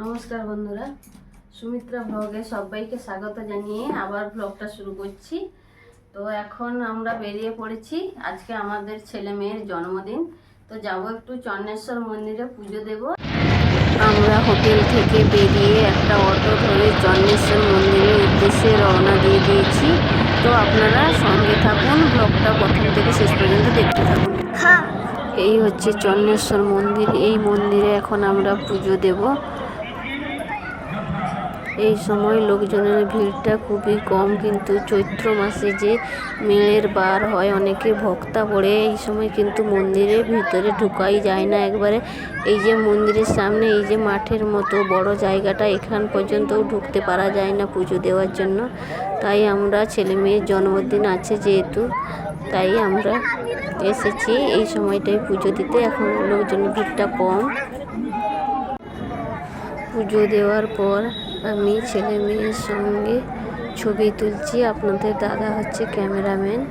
নমস্কার বন্ধুরা, সুমিত্রা ব্লগে সবাইকে স্বাগত জানিয়ে আবার ব্লগটা শুরু করছি। তো এখন আমরা বেরিয়ে পড়েছি, আজকে আমাদের ছেলে মেয়ের জন্মদিন। তো যাব একটু চন্নেশ্বর মন্দিরে পুজো দেব। আমরা হোটেল থেকে বেরিয়ে একটা অটো ধরে চন্নেশ্বর মন্দিরের উদ্দেশ্যে রওনা দিয়ে দিয়েছি। তো আপনারা সঙ্গে থাকুন, ব্লগটা প্রথম থেকে শেষ পর্যন্ত দেখতে থাকুন। এই হচ্ছে চন্নেশ্বর মন্দির। এই মন্দিরে এখন আমরা পুজো দেব। এই সময় লোকজনের ভিড়টা খুবই কম, কিন্তু চৈত্র মাসে যে মেয়ের বার হয় অনেকে ভক্তা পড়ে, এই সময় কিন্তু মন্দিরের ভিতরে ঢুকাই যায় না একবারে। এই যে মন্দিরের সামনে এই যে মাঠের মতো বড় জায়গাটা, এখান পর্যন্তও ঢুকতে পারা যায় না পুজো দেওয়ার জন্য। তাই আমরা ছেলে মেয়ের জন্মদিন আছে যেহেতু, তাই আমরা এসেছি এই সময়টাই পুজো দিতে। এখন লোকজনের ভিড়টা কম। পুজো দেওয়ার পর আমি ছেলে মেয়ের সঙ্গে ছবি তুলছি। আপনাদের দাদা হচ্ছে ক্যামেরাম্যান।